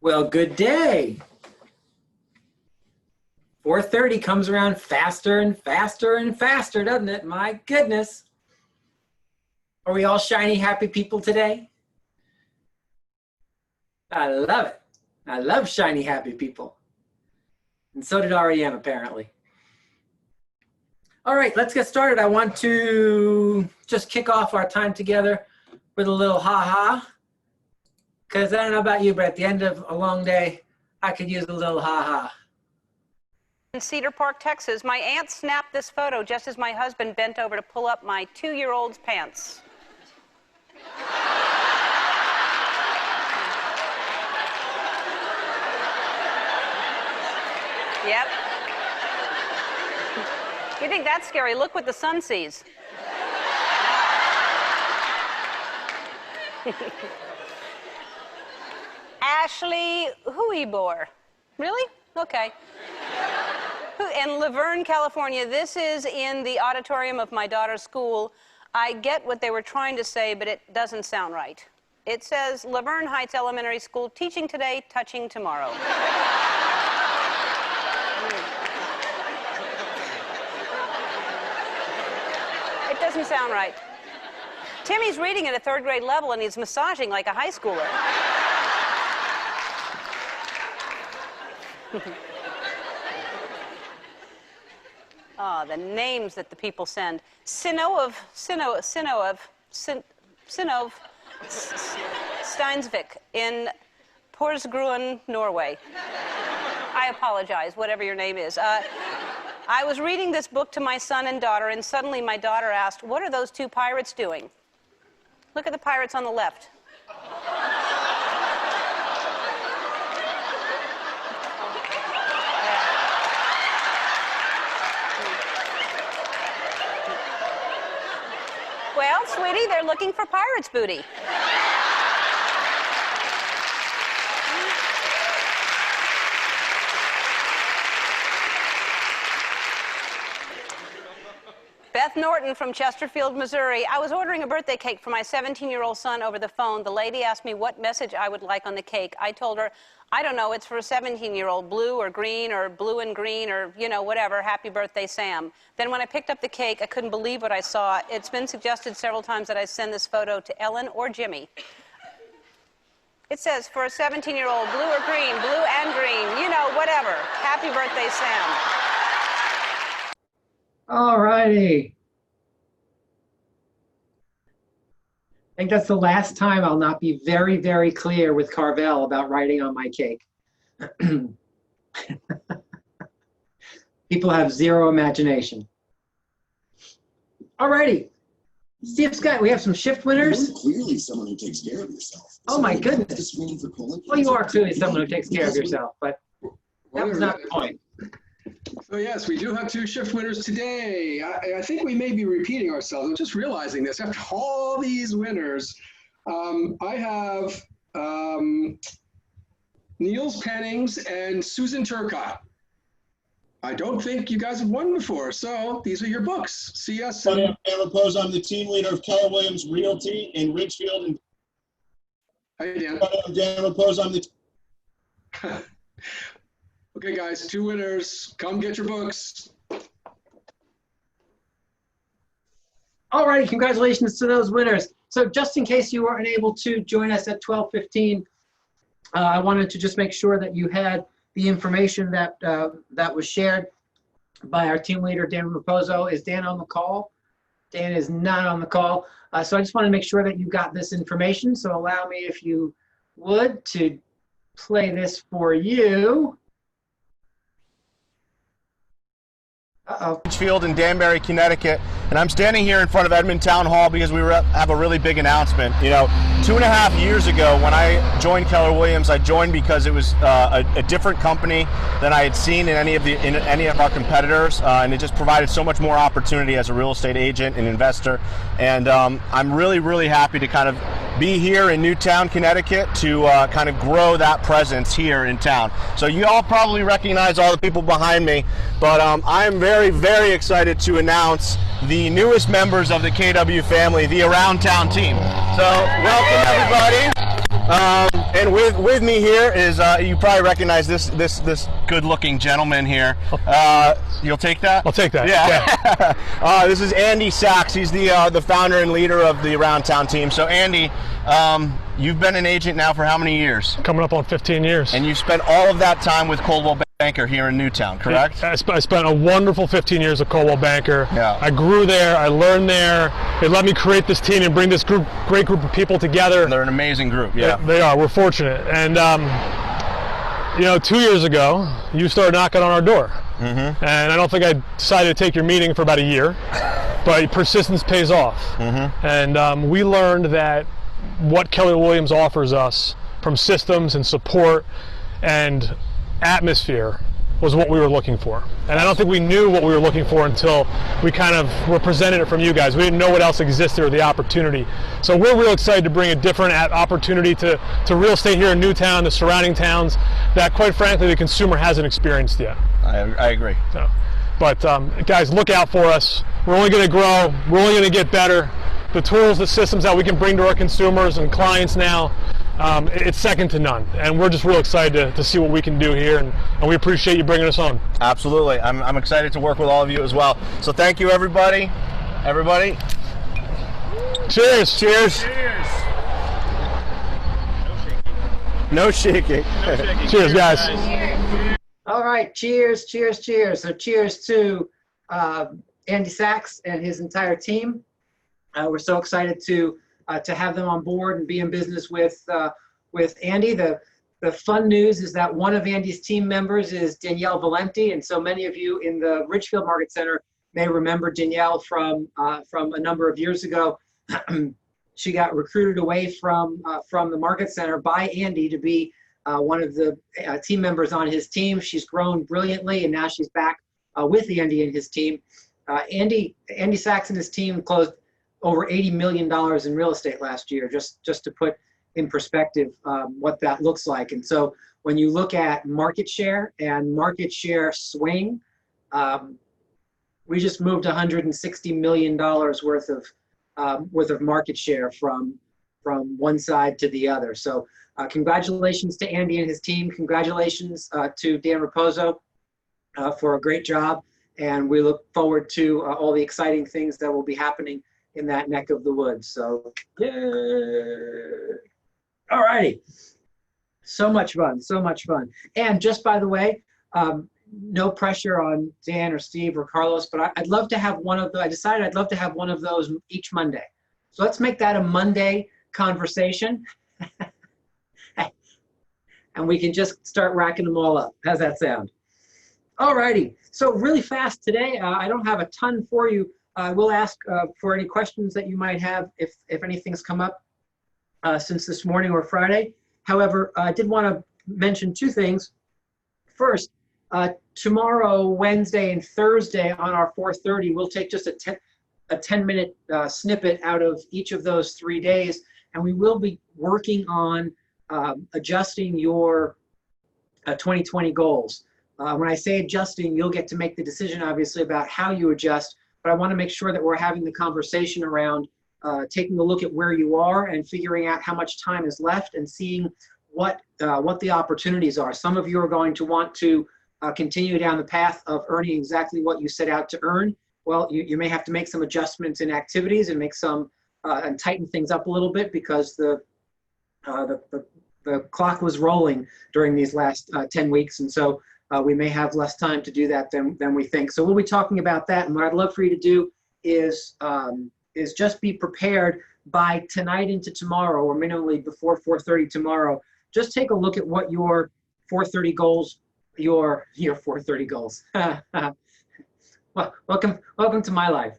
Well, good day. 4:30 comes around faster and faster and faster, doesn't it? My goodness. Are we all shiny, happy people today? I love it. I love shiny, happy people. And so did REM, apparently. All right, let's get started. I want to just kick off our time together with a little ha-ha. Because I don't know about you, but at the end of a long day, I could use a little ha-ha. In Cedar Park, Texas, my aunt snapped this photo just as my husband bent over to pull up my 2-year-old's pants. Yep. You think that's scary? Look what the sun sees. Ashley Huibor. Really? Okay. In Laverne, California. This is in the auditorium of my daughter's school. I get what they were trying to say, but it doesn't sound right. It says, Laverne Heights Elementary School, teaching today, touching tomorrow. It doesn't sound right. Timmy's reading at a 3rd grade level, and he's massaging like a high schooler. Oh, the names that the people send. Sinov Steinsvik in Porsgrunn, Norway. I apologize, whatever your name is. I was reading this book to my son and daughter, and suddenly my daughter asked, "What are those 2 pirates doing?" Look at the pirates on the left. Well, sweetie, they're looking for pirates' booty. Beth Norton from Chesterfield, Missouri. I was ordering a birthday cake for my 17-year-old son over the phone. The lady asked me what message I would like on the cake. I told her, I don't know, it's for a 17-year-old, blue or green or blue and green or, you know, whatever, happy birthday, Sam. Then when I picked up the cake, I couldn't believe what I saw. It's been suggested several times that I send this photo to Ellen or Jimmy. It says, for a 17-year-old, blue or green, blue and green, you know, whatever. Happy birthday, Sam. All righty. I think that's the last time I'll not be very, very clear with Carvel about writing on my cake. People have zero imagination. All righty. Steve Scott, we have some shift winners. You're clearly someone who takes care of yourself. Oh my goodness. Well, you are clearly someone who takes care of yourself, but that was not the point. So yes, we do have 2 shift winners today. I think we may be repeating ourselves. I'm just realizing this. After all these winners, I have Niels Pennings and Susan Turcott. I don't think you guys have won before, so these are your books. See us. I'm Dan Rapose. I'm the team leader of Keller Williams Realty in Ridgefield. And Hi, Dan. I'm Dan Rapose. I'm the Okay, guys, 2 winners. Come get your books. All righty, congratulations to those winners. So just in case you weren't able to join us at 12:15, I wanted to just make sure that you had the information that that was shared by our team leader, Dan Raposo. Is Dan on the call? Dan is not on the call. So I just want to make sure that you got this information. So allow me, if you would, to play this for you. Ridgefield in Danbury, Connecticut, and I'm standing here in front of Edmond Town Hall because we have a really big announcement. You know, 2.5 years ago when I joined Keller Williams, I joined because it was a different company than I had seen in any of our competitors, and it just provided so much more opportunity as a real estate agent and investor. And I'm really, really happy to kind of be here in Newtown, Connecticut to kind of grow that presence here in town. So you all probably recognize all the people behind me, but I'm very, very excited to announce the newest members of the KW family, the Around Town team. So welcome everybody. And with me here is you probably recognize this good-looking gentleman here. You'll take that? I'll take that. Yeah. This is Andy Sachs. He's the founder and leader of the Around Town team. So Andy, you've been an agent now for how many years? Coming up on 15 years. And you spent all of that time with Coldwell Banker here in Newtown, correct? I spent a wonderful 15 years at Coldwell Banker. Yeah. I grew there. I learned there. They let me create this team and bring this great group of people together. They're an amazing group. Yeah. They are. We're fortunate. And 2 years ago, you started knocking on our door. Mm-hmm. And I don't think I decided to take your meeting for about a year, but persistence pays off. Mm-hmm. And we learned that what Keller Williams offers us from systems and support and atmosphere was what we were looking for. And I don't think we knew what we were looking for until we kind of were presented it from you guys. We didn't know what else existed or the opportunity. So we're real excited to bring a different opportunity to real estate here in Newtown, the surrounding towns, that quite frankly the consumer hasn't experienced yet. I agree. So, but guys, look out for us. We're only going to grow. We're only going to get better. The tools, the systems that we can bring to our consumers and clients now, it's second to none, and we're just real excited to see what we can do here, and we appreciate you bringing us on. Absolutely. I'm excited to work with all of you as well. So thank you, everybody. Cheers. Cheers. No shaking. Cheers, guys. All right, cheers, cheers, cheers. So cheers to Andy Sachs and his entire team. We're so excited to have them on board and be in business with Andy. The fun news is that one of Andy's team members is Danielle Valenti, and so many of you in the Richfield Market Center may remember Danielle from a number of years ago. She got recruited away from the Market Center by Andy to be one of the team members on his team. She's grown brilliantly, and now she's back with Andy and his team. Andy Sachs and his team closed over $80 million in real estate last year, just to put in perspective what that looks like. And so when you look at market share and market share swing, we just moved $160 million worth of market share from one side to the other. So congratulations to Andy and his team. Congratulations to Dan Raposo for a great job. And we look forward to all the exciting things that will be happening in that neck of the woods. So, yeah. All righty. So much fun, so much fun. And just by the way, no pressure on Dan or Steve or Carlos, but I'd love to have one of those. I decided I'd love to have one of those each Monday. So let's make that a Monday conversation. And we can just start racking them all up. How's that sound? All righty. So really fast today, I don't have a ton for you. I will ask for any questions that you might have if anything's come up since this morning or Friday. However, I did want to mention two things. First, tomorrow, Wednesday, and Thursday on our 4:30, we'll take just a 10-minute snippet out of each of those 3 days, and we will be working on adjusting your 2020 goals. When I say adjusting, you'll get to make the decision, obviously, about how you adjust, but I want to make sure that we're having the conversation around taking a look at where you are and figuring out how much time is left and seeing what the opportunities are. Some of you are going to want to continue down the path of earning exactly what you set out to earn. Well, you may have to make some adjustments in activities and make some and tighten things up a little bit because the clock was rolling during these last 10 weeks, and so we may have less time to do that than we think. So we'll be talking about that, and what I'd love for you to do is just be prepared by tonight into tomorrow, or minimally before 4:30 tomorrow. Just take a look at what your 4:30 goals, your 4:30 goals. Well, welcome to my life.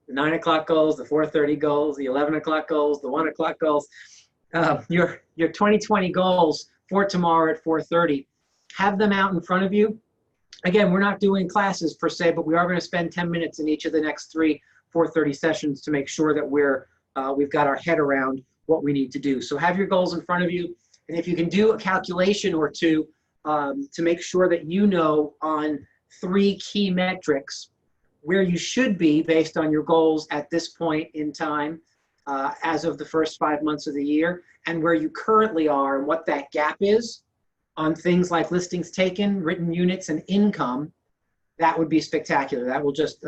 The 9 o'clock goals, the 4:30 goals, the 11 o'clock goals, the 1 o'clock goals. Your 2020 goals for tomorrow at 4:30. Have them out in front of you. Again, we're not doing classes per se, but we are going to spend 10 minutes in each of the next 3 4:30 sessions to make sure that we've got our head around what we need to do. So have your goals in front of you, and if you can do a calculation or two to make sure that you know on 3 key metrics where you should be based on your goals at this point in time, as of the first 5 months of the year, and where you currently are and what that gap is on things like listings taken, written units, and income, that would be spectacular. That will just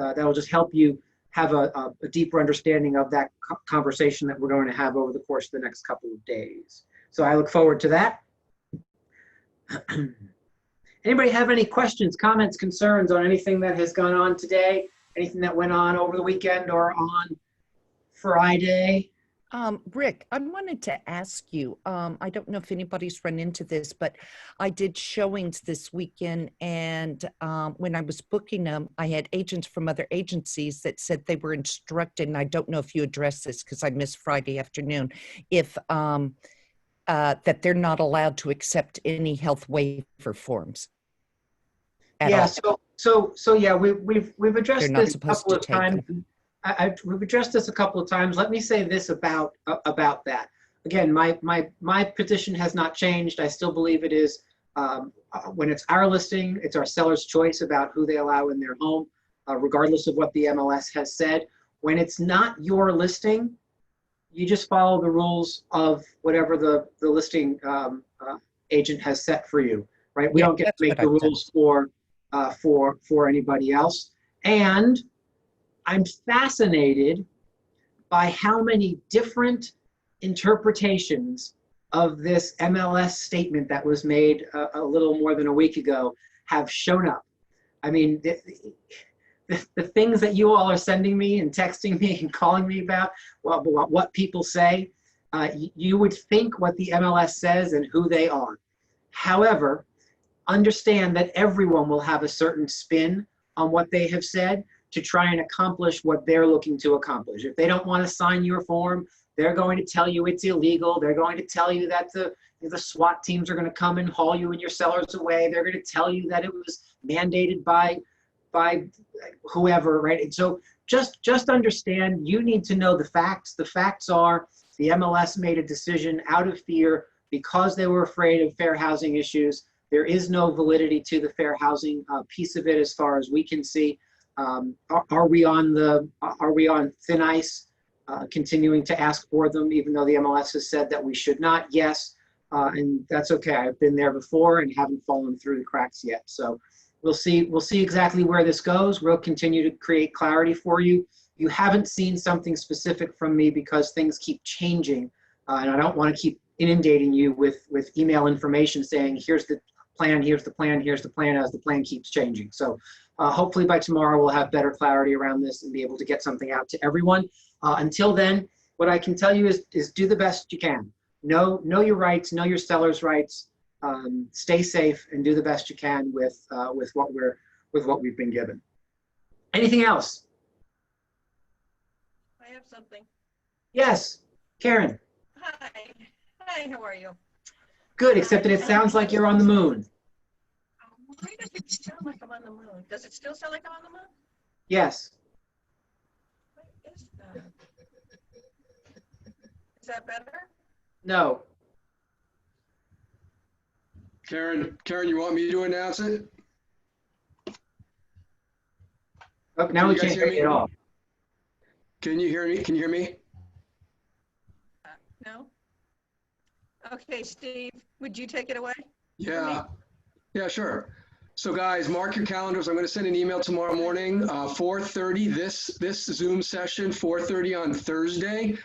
help you have a deeper understanding of that conversation that we're going to have over the course of the next couple of days. So I look forward to that. Anybody have any questions, comments, concerns on anything that has gone on today? Anything that went on over the weekend or on Friday? Rick, I wanted to ask you, I don't know if anybody's run into this, but I did showings this weekend, and when I was booking them, I had agents from other agencies that said they were instructed, and I don't know if you addressed this because I missed Friday afternoon, if that they're not allowed to accept any health waiver forms at Yeah, all. so yeah, we've addressed They're not this a supposed couple to of take times. them. We've addressed this a couple of times. Let me say this about that. Again, my position has not changed. I still believe it is when it's our listing, it's our seller's choice about who they allow in their home, regardless of what the MLS has said. When it's not your listing, you just follow the rules of whatever the listing agent has set for you, right? We Yeah, don't get that's to make what the I've done. rules for anybody else. And I'm fascinated by how many different interpretations of this MLS statement that was made a little more than a week ago have shown up. I mean, the things that you all are sending me and texting me and calling me about, well, what people say, you would think what the MLS says and who they are. However, understand that everyone will have a certain spin on what they have said to try and accomplish what they're looking to accomplish. If they don't want to sign your form, they're going to tell you it's illegal. They're going to tell you that the SWAT teams are going to come and haul you and your sellers away. They're going to tell you that it was mandated by whoever, right? And so just understand, you need to know the facts. The facts are the MLS made a decision out of fear because they were afraid of fair housing issues. There is no validity to the fair housing piece of it as far as we can see. Are we on thin ice, continuing to ask for them, even though the MLS has said that we should not? Yes, and that's okay. I've been there before and haven't fallen through the cracks yet. So we'll see exactly where this goes. We'll continue to create clarity for you. You haven't seen something specific from me because things keep changing, and I don't want to keep inundating you with email information saying, here's the plan, here's the plan, here's the plan, as the plan keeps changing. So hopefully by tomorrow we'll have better clarity around this and be able to get something out to everyone. Until then, what I can tell you is do the best you can. Know your rights, know your seller's rights, stay safe, and do the best you can with what we've been given. Anything else? I have something. Yes, Karen. Hi, how are you? Good, except that it sounds like you're on the moon. Why does it sound like I'm on the moon? Does it still sound like I'm on the moon? Yes. What is that? Is that better? No. Karen, you want me to announce it? Oh, now we Can can't you guys hear hear me? you at all. Can you hear me? Can you hear me? No? Okay, Steve, would you take it away? Yeah, sure. So guys, mark your calendars. I'm going to send an email tomorrow morning, 4:30, this Zoom session, 4:30 on Thursday.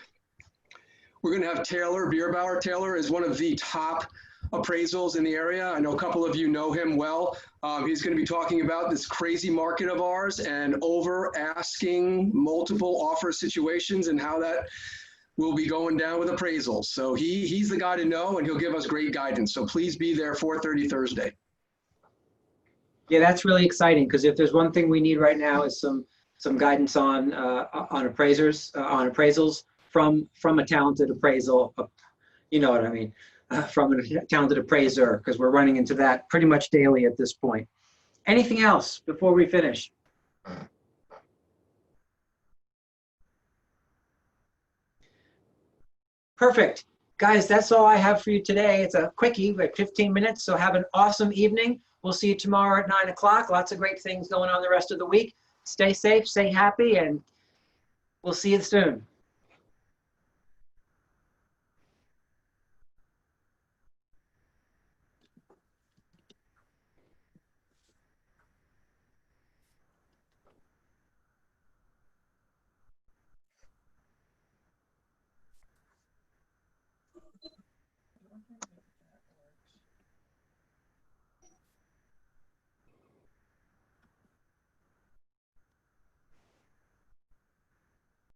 We're going to have Taylor Bierbauer. Taylor is one of the top appraisals in the area. I know a couple of you know him well. He's going to be talking about this crazy market of ours and over asking multiple offer situations and how that will be going down with appraisals. So he's the guy to know, and he'll give us great guidance. So please be there 4:30 Thursday. Yeah, that's really exciting, because if there's one thing we need right now is some guidance on appraisers, on appraisals from a talented appraisal. You know what I mean? From a talented appraiser, because we're running into that pretty much daily at this point. Anything else before we finish? Perfect. Guys, that's all I have for you today. It's a quickie, like 15 minutes, so have an awesome evening. We'll see you tomorrow at 9 o'clock. Lots of great things going on the rest of the week. Stay safe, stay happy, and we'll see you soon.